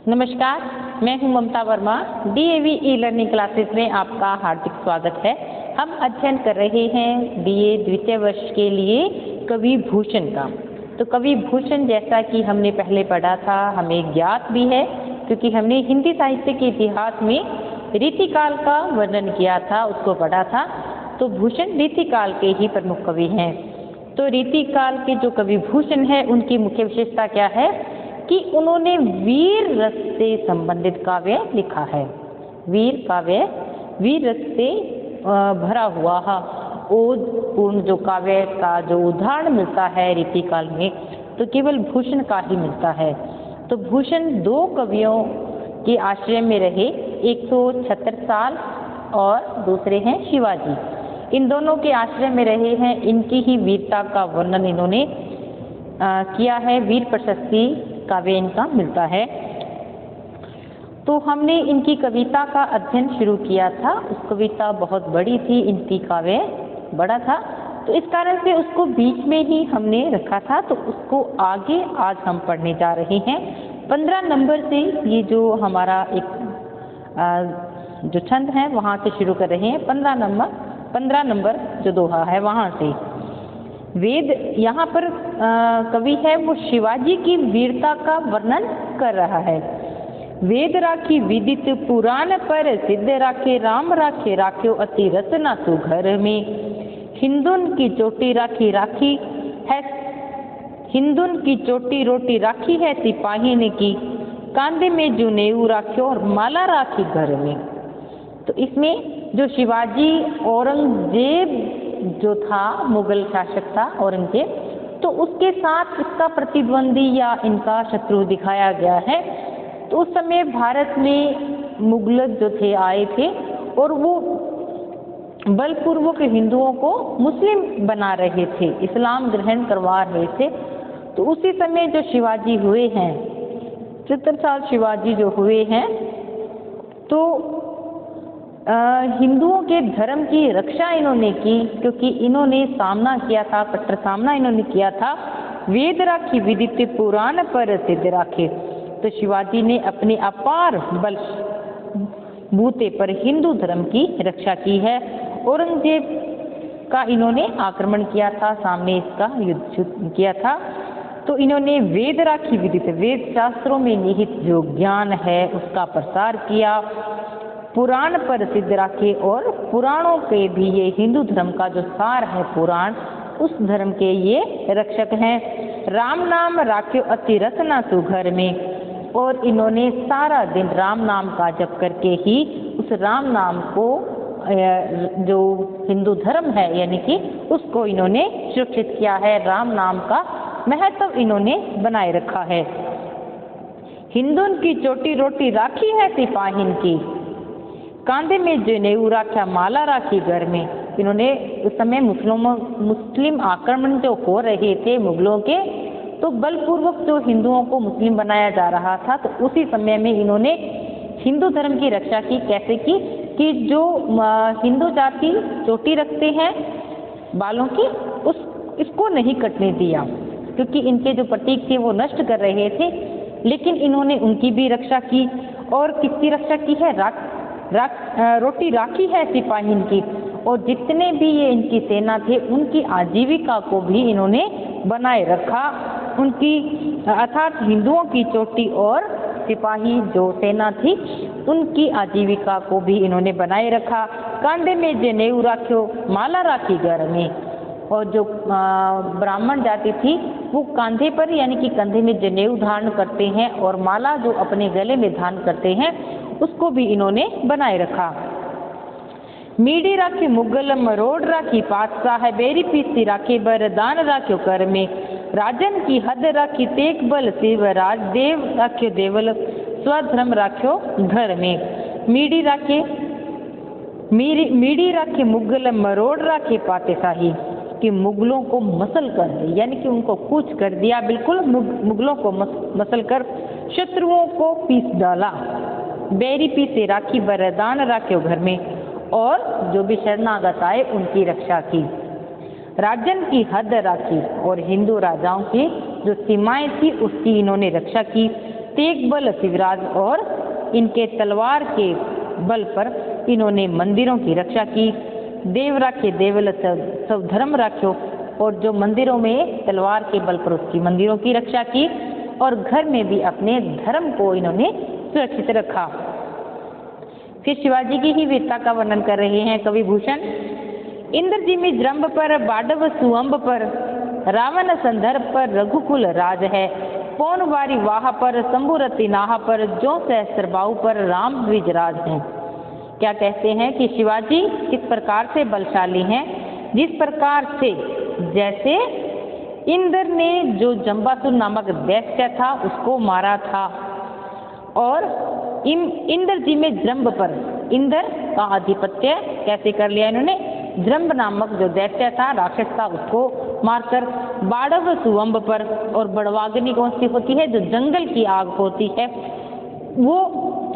नमस्कार, मैं हूं Mamta Verma. DAV e learning classes में आपका हार्दिक स्वागत है। हम अध्ययन कर रहे हैं बीए द्वितीय वर्ष के लिए कवि भूषण का। तो कवि भूषण जैसा कि हमने पहले पढ़ा था, हमें ज्ञात भी है क्योंकि हमने हिंदी साहित्य के इतिहास में रीतिकाल का वर्णन किया था, उसको पढ़ा था। तो भूषण रीतिकाल के ही प्रमुख कवि हैं। तो रीतिकाल के जो कवि भूषण है उनकी मुख्य विशेषता क्या है कि उन्होंने वीर रस से संबंधित काव्य लिखा है। वीर काव्य, वीर रस से भरा हुआ ओज पूर्ण जो काव्य का जो उदाहरण मिलता है रीतिकाल में, तो केवल भूषण का ही मिलता है। तो भूषण दो कवियों के आश्रय में रहे, 176 साल और दूसरे हैं शिवाजी। इन दोनों के आश्रय में रहे हैं, इनकी ही वीरता का वर्णन इन्होंने किया है। वीर प्रशस्ति काव्य इनका मिलता है। तो हमने इनकी कविता का अध्ययन शुरू किया था। उस कविता बहुत बड़ी थी, इनकी काव्य बड़ा था, तो इस कारण से उसको बीच में ही हमने रखा था। तो उसको आगे आज हम पढ़ने जा रहे हैं। 15 नंबर से ये जो हमारा एक जो छंद है वहाँ से शुरू कर रहे हैं। 15 नंबर जो दोहा है वहाँ से। वेद यहाँ पर कवि है वो शिवाजी की वीरता का वर्णन कर रहा है। वेद राखी विदित पुराण पर सिद्ध राखे, राम राखे राख्यो अति रसना तू घर में। हिंदुन की चोटी राखी राखी है, हिंदुन की चोटी रोटी राखी है सिपाही ने की। कांधे में जनेऊ राख्यो और माला राखी घर में। तो इसमें जो शिवाजी औरंगजेब जो था, मुगल शासक था औरंगजेब, तो उसके साथ इसका प्रतिद्वंदी या इनका शत्रु दिखाया गया है। तो उस समय भारत में मुगल जो थे आए थे और वो बलपूर्वक हिंदुओं को मुस्लिम बना रहे थे, इस्लाम ग्रहण करवा रहे थे। तो उसी समय जो शिवाजी हुए हैं, 70 साल शिवाजी जो हुए हैं, तो हिंदुओं के धर्म की रक्षा इन्होंने की, क्योंकि इन्होंने सामना किया था, कट्टर सामना इन्होंने किया था। वेद राखी विदित पुराण पर सिद्ध राखे। तो शिवाजी ने अपने अपार बल बूते पर हिंदू धर्म की रक्षा की है। औरंगजेब का इन्होंने आक्रमण किया था, सामने इसका युद्ध किया था। तो इन्होंने वेद राखी विदित, वेद शास्त्रों में निहित जो ज्ञान है उसका प्रसार किया। पुराण पर सिद्ध राखे, और पुराणों के भी ये हिंदू धर्म का जो सार है पुराण, उस धर्म के ये रक्षक हैं। राम नाम राख्यो अति रसना तू घर में। और इन्होंने सारा दिन राम नाम का जप करके ही उस राम नाम को जो हिंदू धर्म है यानी कि उसको इन्होंने सुरक्षित किया है। राम नाम का महत्व इन्होंने बनाए रखा है। हिंदुन की चोटी रोटी राखी है सिपाहीन की। कांधे में जनेऊ राख्या, माला राखी घर में। इन्होंने उस समय मुस्लिम आक्रमण जो हो रहे थे मुगलों के, तो बलपूर्वक जो हिंदुओं को मुस्लिम बनाया जा रहा था, तो उसी समय में इन्होंने हिंदू धर्म की रक्षा की। कैसे की कि जो हिंदू जाति चोटी रखते हैं बालों की, इसको नहीं कटने दिया, क्योंकि इनके जो प्रतीक थे वो नष्ट कर रहे थे। लेकिन इन्होंने उनकी भी रक्षा की। और किसकी रक्षा की है? रोटी राखी है सिपाहीन की। और जितने भी ये इनकी सेना थे उनकी आजीविका को भी इन्होंने बनाए रखा। उनकी अर्थात हिंदुओं की चोटी और सिपाही जो सेना थी उनकी आजीविका को भी इन्होंने बनाए रखा। कांधे में जनेऊ राख्यो, माला राखी घर में। और जो ब्राह्मण जाति थी वो कांधे पर यानी कि कंधे में जनेऊ धारण करते हैं, और माला जो अपने गले में धारण करते हैं उसको भी इन्होंने बनाए रखा। मीडी राखी मुगल मरोड़ राखी, पातशाह है बेरी पीसी राखी, बरदान राख्यो कर में। राजन की हद राखी तेग बल शिव, राज देव राख्यो देवल, स्वधर्म राख्यो घर में। मीडी राखी मुगल मरोड़ राखी पातशाही, कि मुगलों को मसल कर दिया, यानी कि उनको कूच कर दिया, बिल्कुल मुगलों को मसल कर शत्रुओं को पीस डाला। बेरी पीसे राखी, बरदान राख्यो घर में। और जो भी शरणागत आए उनकी रक्षा की। राजन की हद राखी, और हिंदू राजाओं की जो सीमाएं थी उसकी इन्होंने रक्षा की। प्रत्येक बल शिवराज और इनके तलवार के बल पर इन्होंने मंदिरों की रक्षा की। देव राखे देवल सब धर्म राख्यो, और जो मंदिरों में तलवार के बल पर उसकी मंदिरों की रक्षा की और घर में भी अपने धर्म को इन्होंने सुरक्षित रखा। फिर शिवाजी की ही वीरता का वर्णन कर रहे हैं कवि भूषण। इंद्रजिमी जृंभ पर बाडव सुअंब पर, रावण संदर्भ पर रघुकुल राज है। पौनवारी वाह पर शंभुरति नाह पर, जो सहस्त्रबाहु पर राम द्विजराज हैं। क्या कहते हैं कि शिवाजी किस प्रकार से बलशाली हैं, जिस प्रकार से जैसे इंद्र ने जो जंबासुर नामक दैत्य था उसको मारा था, और इंद्र जी में जृंभ पर, इंद्र का आधिपत्य कैसे कर लिया इन्होंने, जृंभ नामक जो दैत्य था, राक्षस था, उसको मारकर। बाड़व सुअंब पर, और बड़वाग्नि कौन सी होती है, जो जंगल की आग होती है, वो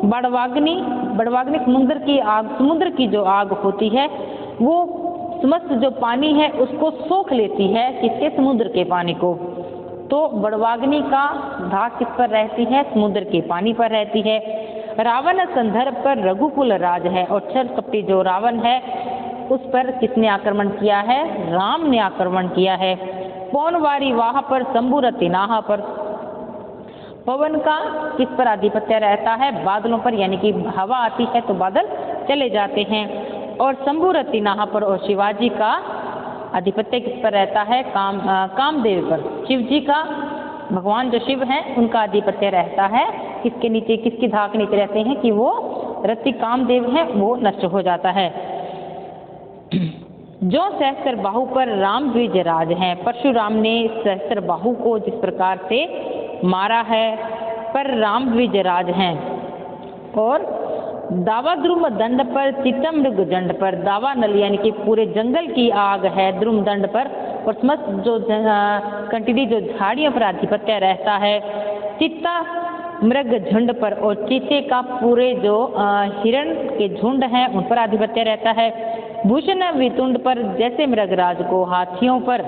बड़वाग्नि समुद्र की आग, समुद्र की जो आग होती है वो समस्त जो पानी है उसको सोख लेती है, किसके, समुद्र के पानी को। तो बड़वाग्नि का धाक किस पर रहती है, समुद्र के पानी पर रहती है। रावण संदर्भ पर रघुकुल राज है, और छल कपटी जो रावण है उस पर किसने आक्रमण किया है, राम ने आक्रमण किया है। पौनवारी वाह पर शंभुरति नाह पर, पवन का किस पर आधिपत्य रहता है, बादलों पर, यानी कि हवा आती है तो बादल चले जाते हैं। और शंभुरति नाह पर, और शिवाजी का आधिपत्य किस पर रहता है, कामदेव पर। शिव जी का, भगवान जो शिव हैं उनका आधिपत्य रहता है किसके नीचे, किसकी धाक नीचे रहते हैं कि वो रति कामदेव है वो नष्ट हो जाता है। जो सहस्त्र बाहु पर राम द्विजराज हैं, परशुराम ने सहस्त्र बाहु को जिस प्रकार से मारा है, पर राम द्विजराज हैं। और दावा द्रुम दंड पर चितम मृग जंड पर, दावा नल यानी कि पूरे जंगल की आग है द्रुम दंड पर, और समस्त जो कंटिन्यू जो झाड़ियों पर आधिपत्य रहता है। चित्ता मृग झुंड पर, और चीते का पूरे जो हिरण के झुंड हैं उन पर आधिपत्य रहता है। भूषण वितुंड पर, जैसे मृगराज को हाथियों पर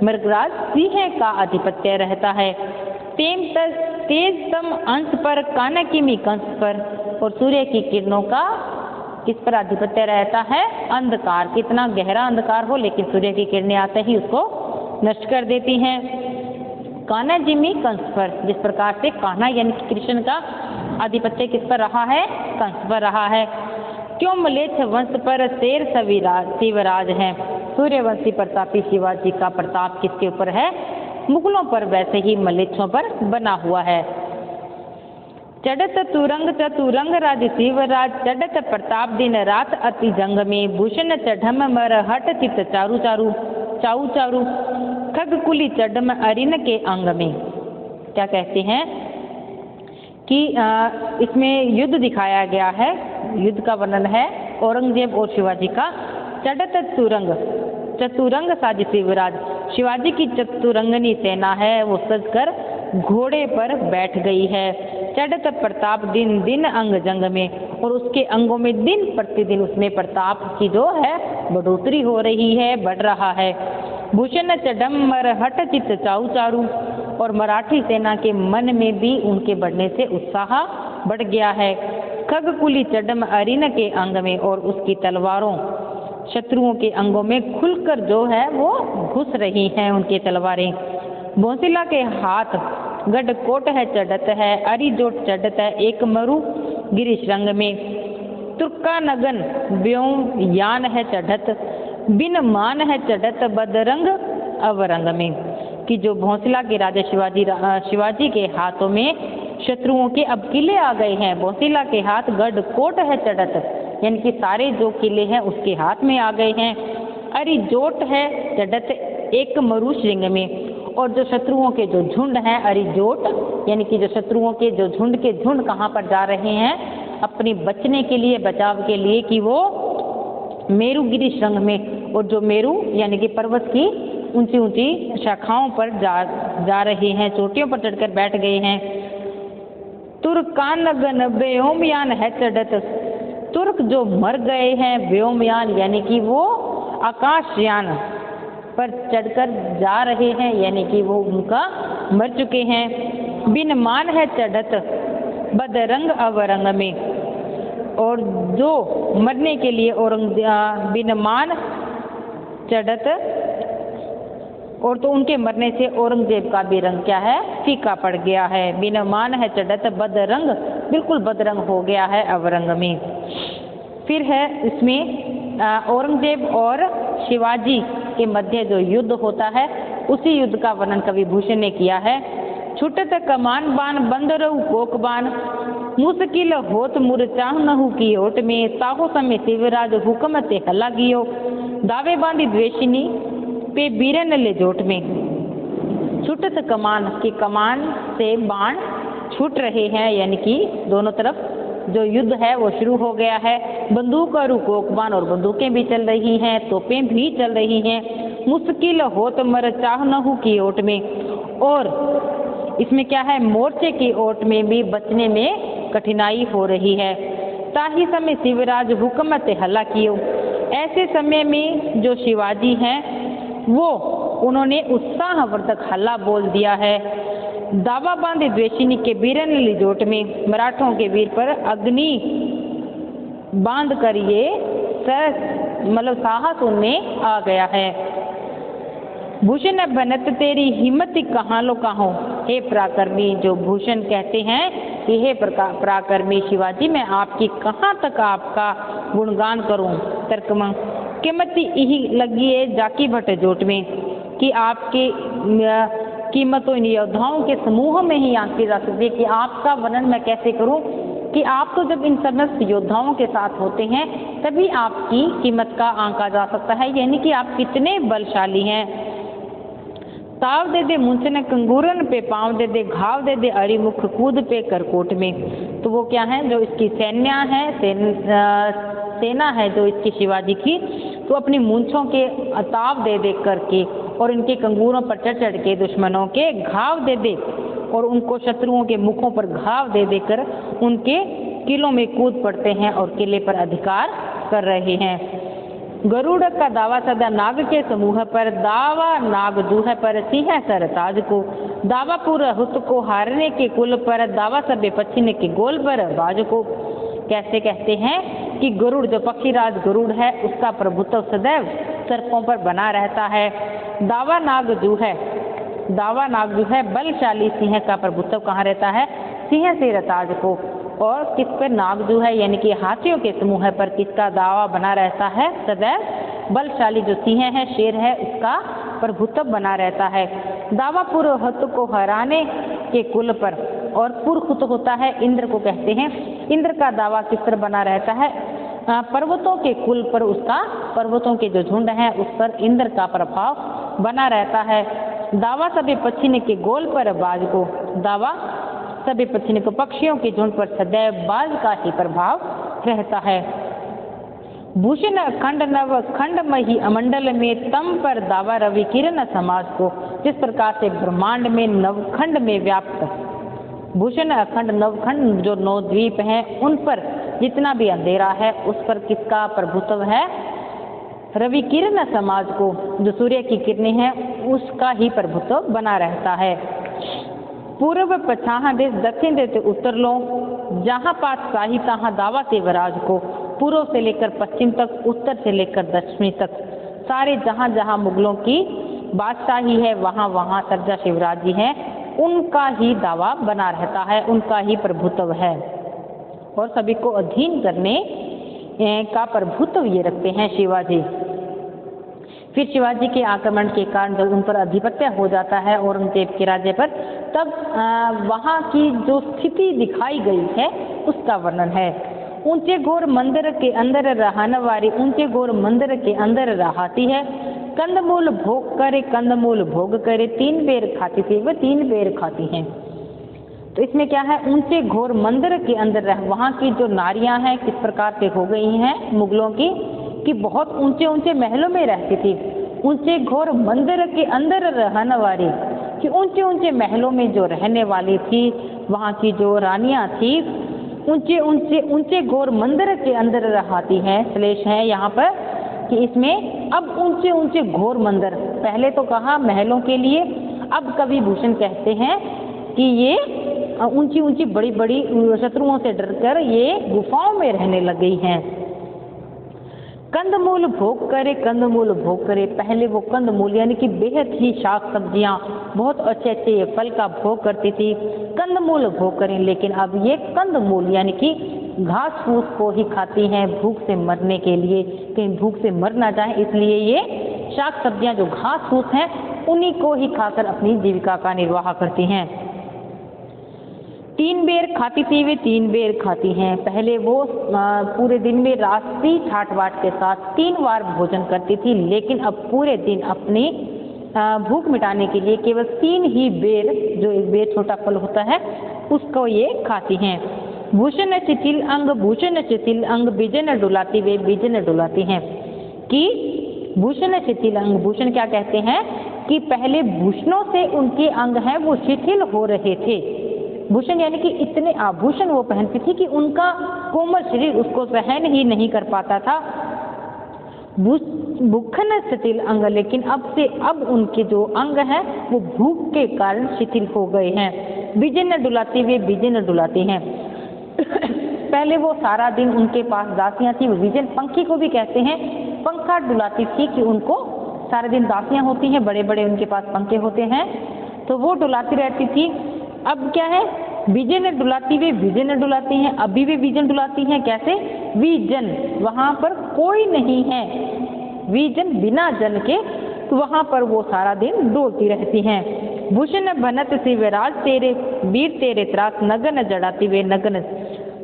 मृगराज सिंह का आधिपत्य रहता है। तेजतम अंश पर, कानकिमी कंस पर, और सूर्य की किरणों का किस पर आधिपत्य रहता है, अंधकार, कितना गहरा अंधकार हो लेकिन सूर्य की किरणें आते ही उसको नष्ट कर देती हैं। कान्हाजिमी कंस पर, जिस प्रकार से कान्हा यानी कृष्ण का आधिपत्य किस पर रहा है, कंस पर रहा है। क्यों मलेच्छ वंश पर शेर शिवराज है, सूर्यवंशी प्रतापी शिवाजी का प्रताप किसके ऊपर है, मुगलों पर, वैसे ही मलेच्छों पर बना हुआ है। चढ़त तुरंग चतुरंग राज शिवराज, चढ़त प्रताप दिन रात अति जंग में, भूषण चढ़म मर हट चित चारु चारु चाऊ चारु, खग कुली चढ़म अरिन के अंग में। क्या कहते हैं कि इसमें युद्ध दिखाया गया है, युद्ध का वर्णन है औरंगजेब और शिवाजी का। चढ़त तुरंग, चतुरंग साज शिवराज, शिवाजी की चतुरंगनी सेना है वो सजकर घोड़े पर बैठ गई है। चढ़त प्रताप दिन दिन अंग जंग में, और उसके अंगों में दिन प्रतिदिन उसमें प्रताप की जो है बढ़ोतरी हो रही है, बढ़ रहा है। भूषण चढ़म मर हट चित चाऊ चारू, और मराठी सेना के मन में भी उनके बढ़ने से उत्साह बढ़ गया है। खगकुली चढ़म अरिन के अंग में, और उसकी तलवारों शत्रुओं के अंगों में खुलकर जो है वो घुस रही हैं उनकी तलवारें। भोंसिला के हाथ गढ़ कोट है चढ़त है, अरिजोट चढ़त है एक मरु गिरीश रंग में। तुर्का नगन व्योम यान है चढ़त, बिन मान है चढ़त बदरंग अवरंग में। कि जो भोंसला के राजा शिवाजी के हाथों में शत्रुओं के अब किले आ गए हैं। भोंसिला के हाथ गढ़ कोट है चढ़त, यानी कि सारे जो किले हैं उसके हाथ में आ गए हैं। अरिजोट है चढ़त एक मरु श्रृंग में, और जो शत्रुओं के जो झुंड हैं अरिजोट यानी कि जो शत्रुओं के जो झुंड के झुंड कहाँ पर जा रहे हैं, अपने बचने के लिए, बचाव के लिए, कि वो मेरुगिरी श्रृंग में, और जो मेरु यानी कि पर्वत की ऊंची ऊंची शाखाओं पर जा रहे हैं, चोटियों पर चढ़कर बैठ गए हैं। तुर्कानगन व्योमयान है चढ़त, तुर्क जो मर गए हैं, व्योमयान यानी कि वो आकाशयान पर चढ़कर जा रहे हैं, यानी कि वो उनका मर चुके हैं। बिन मान है चढ़त बदरंग अवरंग में। और जो मरने के लिए बिन मान चढ़त, और तो उनके मरने से औरंगजेब का भी रंग क्या है, फीका पड़ गया है। बिन मान है चढ़त बदरंग, बिल्कुल बदरंग हो गया है अवरंग में। फिर है इसमें औरंगजेब और शिवाजी के मध्य जो युद्ध होता है, उसी युद्ध का वर्णन कवि भूषण ने किया है। छुटत कमान बान बंद रहु कोक बान, मुश्किल होत मुर चाह नहु की ओट में, ताहो समय शिवराज हुक्म ते हल्ला गियो, दावे बांधी द्वेषिनी पे बीरन ले जोट में। छुटत कमान की कमान से बाण छूट रहे हैं, यानी कि दोनों तरफ जो युद्ध है वो शुरू हो गया है। बंदूक और कोकबान और बंदूकें भी चल रही हैं, तोपें भी चल रही हैं। मुश्किल होत मर चाह नहु की ओट में, और इसमें क्या है, मोर्चे की ओट में भी बचने में कठिनाई हो रही है। ताही समय शिवराज हुक्म ते हल्ला कियो, ऐसे समय में जो शिवाजी हैं वो उन्होंने उत्साहवर्धक हल्ला बोल दिया है। दावा बांधे द्वेषिनी के बीरन लिजोट में, मराठों के वीर पर अग्नि बांध कर ये मतलब साहस उनमें आ गया है। भूषण बनत तेरी हिम्मत कहाँ लो कहो, हे पराक्रमी, जो भूषण कहते हैं कि हे पराक्रमी शिवाजी, मैं आपकी कहाँ तक आपका गुणगान करूं। तर्कम कीमती यही लगी है जाकी भट्ट जोट में, कि आपके कीमत तो इन योद्धाओं के समूह में ही आंकी जा सकती है, कि आपका वर्णन मैं कैसे करूं, कि आप तो जब इन समस्त योद्धाओं के साथ होते हैं तभी आपकी कीमत का आंका जा सकता है, यानी कि आप कितने बलशाली हैं। ताव दे दे मुंचन कंगूरन पे पाँव दे दे, घाव दे दे अड़ी मुख कूद पे करकोट में। तो वो क्या है, जो इसकी सेना है जो इसकी शिवाजी की, तो अपनी मूंछों के ताव दे दे करके और इनके कंगूरों पर चढ़ चढ़ के दुश्मनों के घाव दे दे, और उनको शत्रुओं के मुखों पर घाव दे देकर उनके किलों में कूद पड़ते हैं और किले पर अधिकार कर रहे हैं। गरुड़ का दावा सदा नाग के समूह पर, दावा नाग जूह पर सिंह सर ताज को, दावा पूरा हुत को हारने के कुल पर, दावा सबे पछिन के गोल पर बाज को। कैसे कहते हैं कि गरुड़, जो पक्षीराज गरुड़ है, उसका प्रभुत्व सदैव सर्पों पर बना रहता है। दावा नाग जो है बलशाली सिंह का प्रभुत्व कहाँ रहता है, सिंह से रताज को। और किस पर, नागजू है यानी कि हाथियों के समूह पर किसका दावा बना रहता है, सदैव बलशाली जो सिंह है, शेर है, उसका प्रभुत्व बना रहता है। दावा पुरहुत को हराने के कुल पर, और पुरहुत होता है इंद्र को कहते हैं, इंद्र का दावा किस पर बना रहता है, पर्वतों के कुल पर, उसका पर्वतों के जो झुंड हैं उस पर इंद्र का प्रभाव बना रहता है। दावा सभी पक्षी के गोल पर बाज को, दावा सभी पक्षी को पक्षियों के झुंड पर सदैव बाज का ही प्रभाव रहता है। भूषण अखंड नव खंड मही अमंडल में, तम पर दावा रवि किरण समाज को। जिस प्रकार से ब्रह्मांड में नवखंड में व्याप्त भूषण अखंड नवखंड जो 9 द्वीप हैं, उन पर जितना भी अंधेरा है उस पर किसका प्रभुत्व है, रवि किरण समाज को, जो सूर्य की किरणें हैं उसका ही प्रभुत्व बना रहता है। पूर्व पछाह देश दक्षिण देते उत्तर लो, जहाँ पास शाही तहाँ दावा से वराज को। पूर्व से लेकर पश्चिम तक, उत्तर से लेकर दक्षिण तक, सारे जहाँ जहाँ मुगलों की बादशाही है वहाँ वहाँ सरजा शिवराज जी हैं, उनका ही दावा बना रहता है, उनका ही प्रभुत्व है, और सभी को अधीन करने का प्रभुत्व ये रखते हैं शिवाजी। फिर शिवाजी के आक्रमण के कारण जब उन पर अधिपत्य हो जाता है औरंगजेब के राज्य पर, तब वहाँ की जो स्थिति दिखाई गई है उसका वर्णन है। ऊंचे घोर मंदिर के अंदर रहने वाली, ऊंचे घोर मंदिर के अंदर रहाती है, कंदमूल भोग करे, कंदमूल भोग करे, 3 बेर खाती थी, वह 3 बेर खाती हैं। तो इसमें क्या है, ऊंचे घोर मंदिर के अंदर रह, वहाँ की जो नारियां हैं किस प्रकार से हो गई हैं मुगलों की, कि बहुत ऊंचे ऊंचे महलों में रहती थी। ऊंचे घोर मंदिर के अंदर रहने वाली, कि ऊंचे ऊंचे महलों में जो रहने वाली थी, वहाँ की जो रानियां थी, ऊंचे घोर मंदिर के अंदर रहती हैं। श्लेष है यहाँ पर कि इसमें अब ऊंचे ऊंचे घोर मंदिर, पहले तो कहा महलों के लिए, अब कवि भूषण कहते हैं कि ये ऊंची ऊंची बड़ी बड़ी शत्रुओं से डरकर ये गुफाओं में रहने लग गई हैं। कंदमूल भोग करे, कंदमूल भोग करे। पहले वो कंदमूल यानी कि बेहद ही शाक सब्जियां, बहुत अच्छे अच्छे फल का भोग करती थी, कंदमूल भोग करें। लेकिन अब ये कंदमूल यानी कि घास फूस को ही खाती हैं भूख से मरने के लिए, कहीं भूख से मर ना जाए इसलिए ये शाक सब्जियां जो घास फूस हैं उन्हीं को ही खाकर अपनी जीविका का निर्वाह करती हैं। 3 बेर खाती थी वे, 3 बेर खाती हैं। पहले वो पूरे दिन में रात्रि ठाट बाट के साथ 3 बार भोजन करती थी, लेकिन अब पूरे दिन अपनी भूख मिटाने के लिए केवल 3 ही बेर, जो एक बेर छोटा फल होता है, उसको ये खाती हैं। भूषण शिथिल अंग, भूषण शिथिल अंग, बिजन डुलाती वे, बिजन डुलाती हैं। कि भूषण शिथिल अंग, भूषण क्या कहते हैं कि पहले भूषणों से उनके अंग हैं वो शिथिल हो रहे थे। भूषण यानी कि इतने आभूषण वो पहनती थी कि उनका कोमल शरीर उसको सहन ही नहीं कर पाता था। भूखन शिथिल अंग, लेकिन अब उनके जो अंग हैं वो भूख के कारण शिथिल हो गए हैं। बिजन डुलाती वे, बिजन डुलाती हैं। पहले वो सारा दिन उनके पास दासियां थी, विजन पंखी को भी कहते हैं, पंखा डुलाती थी कि उनको सारे दिन दासियां होती हैं, बड़े बड़े उनके पास पंखे होते हैं, तो वो डुलाती रहती थी। अब क्या है, विजन डुलाती वे, विजन डुलाती हैं। अभी वे विजन डुलाती हैं, कैसे? विजन, वहां पर कोई नहीं है, विजन बिना जन के, तो वहां पर वो सारा दिन डोलती रहती हैं। भूषण बनत शिवराज तेरे, वीर तेरे त्रास, नगन जड़ाती वे, नगन।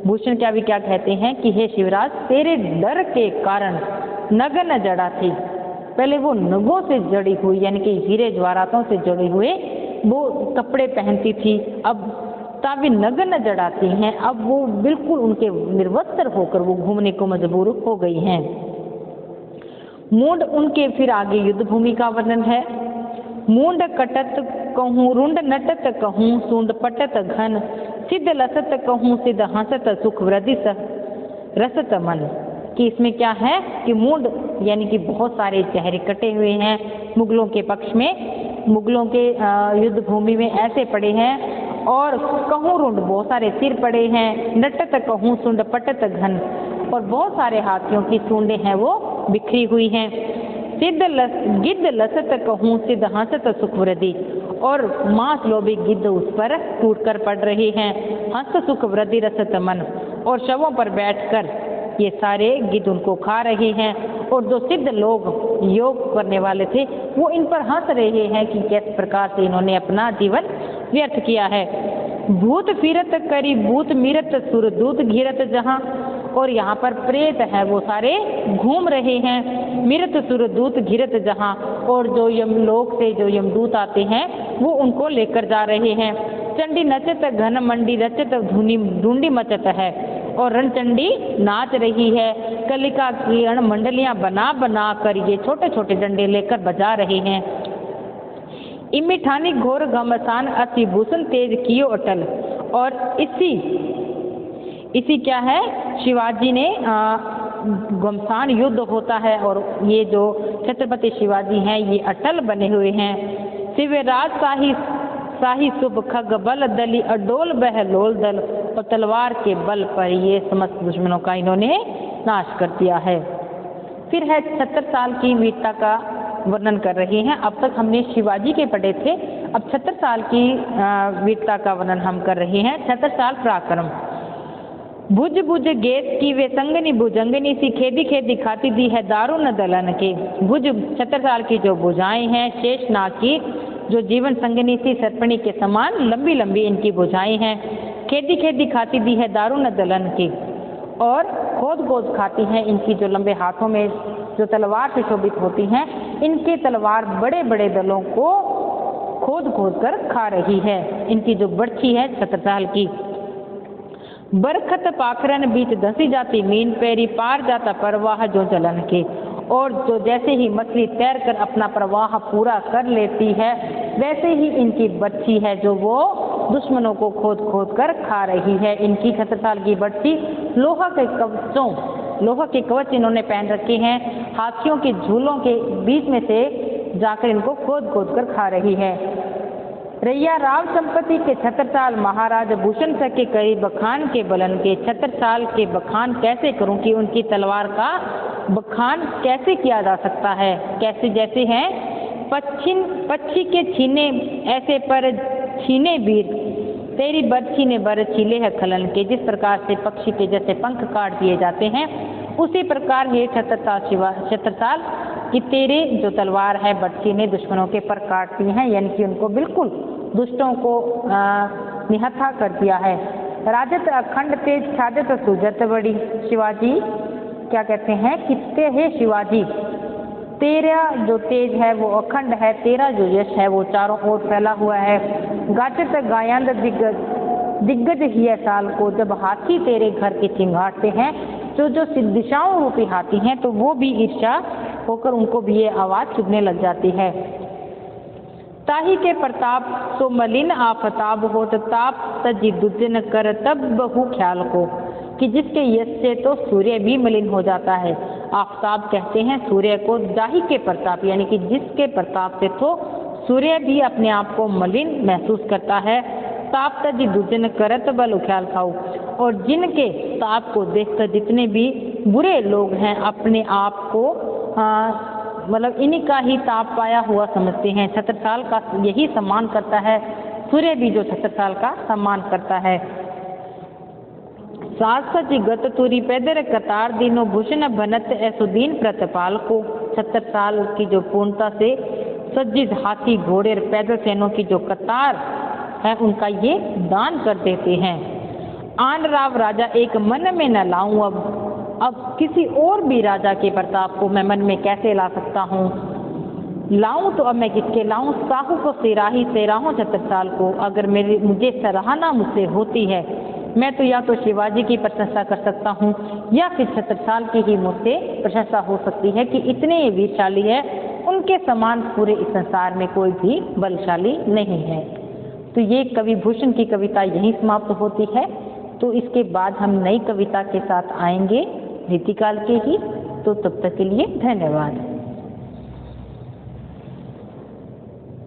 भूषण क्या कहते हैं कि हे शिवराज, तेरे डर के कारण नगन जड़ा थी। पहले वो नगों से जड़ी हुई यानी कि हीरे जवाहरातों से जड़े हुए वो कपड़े पहनती थी, अब तावी नगन जड़ाती हैं, अब वो बिल्कुल उनके निर्वस्त्र होकर वो घूमने को मजबूर हो गई हैं। मूंड उनके फिर आगे युद्ध भूमि का वर्णन है। मूंड कटत कहूँ, रुंड नटत कहूँ, सूंड पटत घन, सिद्ध लसत कहूँ, सिद्ध हंसत सुख वृद्धि रसत मन। कि इसमें क्या है कि मूंड यानी कि बहुत सारे चेहरे कटे हुए हैं मुगलों के पक्ष में, मुगलों के युद्ध भूमि में ऐसे पड़े हैं, और कहूँ रुंड बहुत सारे सिर पड़े हैं, नटत कहूँ, सूंड पटत घन, और बहुत सारे हाथियों की सूंडें हैं वो बिखरी हुई हैं। गिद्ध लसत कहूँ, सिद्ध हंसत सुख वृद्धि, और मांस लोभी गिद्ध उस पर टूटकर पड़ रहे हैं। हंस सुख वृद्धि रसत मन, और शवों पर बैठकर ये सारे गिद्ध उनको खा रहे हैं, और जो सिद्ध लोग योग करने वाले थे वो इन पर हंस रहे हैं कि किस प्रकार से इन्होंने अपना जीवन व्यर्थ किया है। भूत फिरत करी भूत मिरत सुरदूत घिरत जहाँ, और यहाँ पर प्रेत है वो सारे घूम रहे हैं, मिरत सुरदूत घिरत जहाँ, और जो यमलोक से जो यमदूत आते हैं वो उनको लेकर जा रहे हैं। चंडी नचत घन मंडी रचत धुनी ढूंढी मचत है, और रणचंडी नाच रही है, कलिका की मंडलियां बना बना कर ये छोटे छोटे डंडे लेकर बजा रहे हैं। इमिठानी घोर घमसान अति भूषण तेज कियो अटल, और इसी क्या है, शिवाजी ने घमसान युद्ध होता है, और ये जो छत्रपति शिवाजी हैं ये अटल बने हुए हैं। शिवराज शाही शुभ खग बल दली अडोल बहलोल दल, और तलवार के बल पर ये समस्त दुश्मनों का इन्होंने नाश कर दिया है। फिर है 76 साल की वीरता का वर्णन कर रहे हैं। अब तक हमने शिवाजी के पढ़े थे, अब 76 साल की वीरता का वर्णन हम कर रहे हैं। 76 साल पराक्रम। भुज भुज गेस की वे संगनी भुजंगनी सी, खेदी खेदी खाती दी है दारुण दलन के। भुज 76 साल की जो भुजाएं हैं, शेष नाग की जो जीवन संगनी सी सर्पणी के समान लंबी लंबी इनकी भुजाएं हैं। खेदी खेदी खाती दी है दारुण दलन की, और खोद खोद खाती हैं इनकी जो लंबे हाथों में जो तलवार से शोभित होती हैं, इनके तलवार बड़े बड़े दलों को खोद खोद कर खा रही है। इनकी जो बर्छी है 76 साल की। बरखत पाखरन बीच धंसी जाती मीन, पैरी पार जाता प्रवाह जो चलन के, और जो जैसे ही मछली तैरकर अपना प्रवाह पूरा कर लेती है वैसे ही इनकी बर्छी है जो वो दुश्मनों को खोद खोद कर खा रही है। इनकी 76 साल की बर्छी लोहा के कवच इन्होंने पहन रखे हैं, हाथियों के झूलों के बीच में से जाकर इनको खोद खोद कर खा रही है। रैया राव संपत्ति के छत्रसाल महाराज भूषण सर के करीब बखान के बलन के छत्रसाल के बखान कैसे करूं कि उनकी तलवार का बखान कैसे किया जा सकता है। कैसे जैसे हैं पक्षी के छीने ऐसे पर छीने वीर तेरी बरछी ने बर छीले है खलन के। जिस प्रकार से पक्षी के जैसे पंख काट दिए जाते हैं उसी प्रकार है छत्रसाल कि तेरे जो तलवार है बरछी ने दुश्मनों के पर काटती हैं, यानी कि उनको बिल्कुल दुष्टों को निहत्था कर दिया है। राजत अखंड तेज छाजत सुजत बड़ी। शिवाजी क्या कहते हैं कि हे शिवाजी तेरा जो तेज है वो अखंड है, तेरा जो यश है वो चारों ओर फैला हुआ है। गाचत गायंद दिग्गज ही है साल को। जब हाथी तेरे घर के चिंगारते हैं जो दिशाओं रूपी हाथी हैं तो वो भी ईर्ष्या होकर उनको भी ये आवाज चुभने लग जाती है। ताही के प्रताप तो मलिन आफताब हो ताप तजी दुजन कर तब बहु ख्याल को कि जिसके यश से तो सूर्य भी मलिन हो जाता है। आफताब कहते हैं सूर्य को, दाही के प्रताप यानी कि जिसके प्रताप से तो सूर्य भी अपने आप को मलिन महसूस करता है। ताप तजी दुजन करत बल ख्याल खाऊ, और जिनके ताप को देखकर जितने भी बुरे लोग हैं अपने आप को मतलब इन्हीं का ही ताप पाया हुआ समझते हैं। छत्रसाल का यही सम्मान करता है, सूर्य भी जो छत्रसाल का सम्मान करता है। सासच गत तुरी पैदर कतार दिनो भूषण बनत ऐसुदीन प्रतिपाल को। छत्रसाल की जो पूर्णता से सज्जित हाथी घोड़े और पैदल सेनों की जो कतार है उनका ये दान कर देते हैं। आन राव राजा एक मन में न लाऊं अब किसी और भी राजा के प्रताप को मैं मन में कैसे ला सकता हूँ। लाऊं तो अब मैं किसके लाऊं। साहू को सेराहूं छत्रसाल को। अगर मुझे सराहना मुझसे होती है मैं तो या तो शिवाजी की प्रशंसा कर सकता हूँ या फिर छत्रसाल की ही मुझसे प्रशंसा हो सकती है कि इतने ये वीरशाली है, उनके समान पूरे इस संसार में कोई भी बलशाली नहीं है। तो ये कवि भूषण की कविता यहीं समाप्त होती है। तो इसके बाद हम नई कविता के साथ आएंगे रीतिकाल के ही। तो तब तक के लिए धन्यवाद।